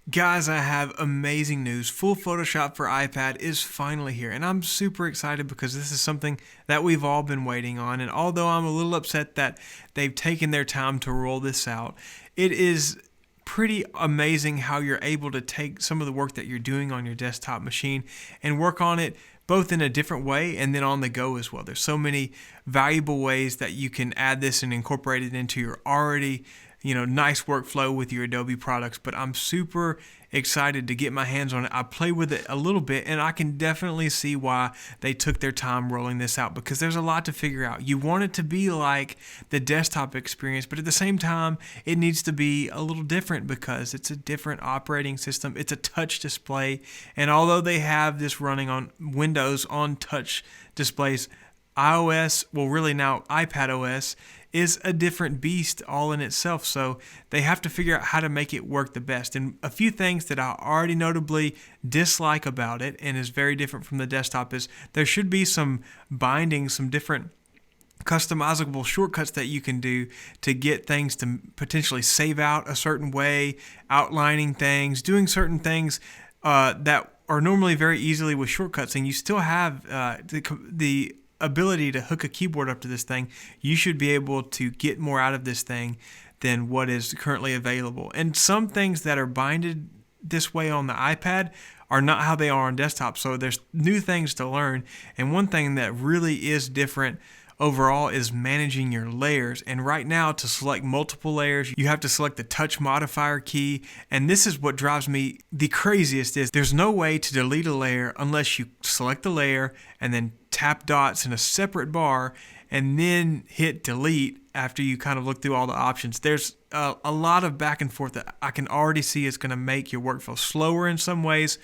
Guys, I have amazing news. Full Photoshop for iPad is finally here, and I'm super excited because this is something that we've all been waiting on. And although I'm a little upset that they've taken their time to roll this out, it is pretty amazing how you're able to take some of the work that you're doing on your desktop machine and work on it both in a different way and then on the go as well. There's so many valuable ways that you can add this and incorporate it into your already nice workflow with your Adobe products. But I'm super excited to get my hands on it. I play with it a little bit, and I can definitely see why they took their time rolling this out, because there's a lot to figure out. You want it to be like the desktop experience, but at the same time it needs to be a little different because it's a different operating system. It's a touch display, and although they have this running on Windows on touch displays, iOS, well really now iPad OS, is a different beast all in itself. So they have to figure out how to make it work the best. And a few things that I already notably dislike about it and is very different from the desktop is there should be some bindings, some different customizable shortcuts that you can do to get things to potentially save out a certain way, outlining things, doing certain things that are normally very easily with shortcuts, and you still have the ability to hook a keyboard up to this thing. You should be able to get more out of this thing than what is currently available. And some things that are binded this way on the iPad are not how they are on desktop. So there's new things to learn. And one thing that really is different overall is managing your layers. And right now, to select multiple layers, you have to select the touch modifier key. And this is what drives me the craziest is there's no way to delete a layer unless you select the layer and then tap dots in a separate bar and then hit delete after you kind of look through all the options. There's a lot of back and forth that I can already see is going to make your workflow slower in some ways.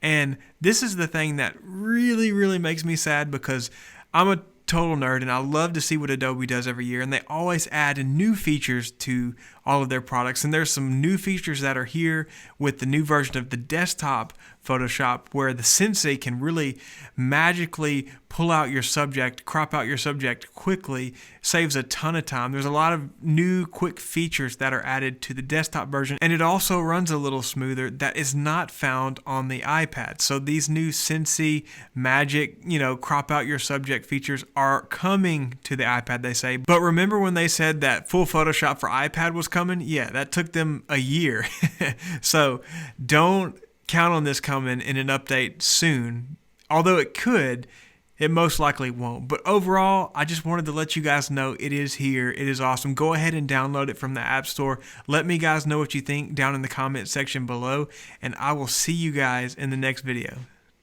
And this is the thing that really, really makes me sad, because I'm a total nerd and I love to see what Adobe does every year, and they always add new features to all of their products. And there's some new features that are here with the new version of the desktop Photoshop, where the sensei can really magically pull out your subject, crop out your subject quickly, saves a ton of time. There's a lot of new quick features that are added to the desktop version, and it also runs a little smoother that is not found on the iPad. So these new sensei magic, crop out your subject features are coming to the iPad, they say. But remember when they said that full Photoshop for iPad was coming? Yeah, that took them a year. So don't count on this coming in an update soon. Although it could, it most likely won't. But overall, I just wanted to let you guys know it is here. It is awesome. Go ahead and download it from the App Store. Let me guys know what you think down in the comment section below, and I will see you guys in the next video.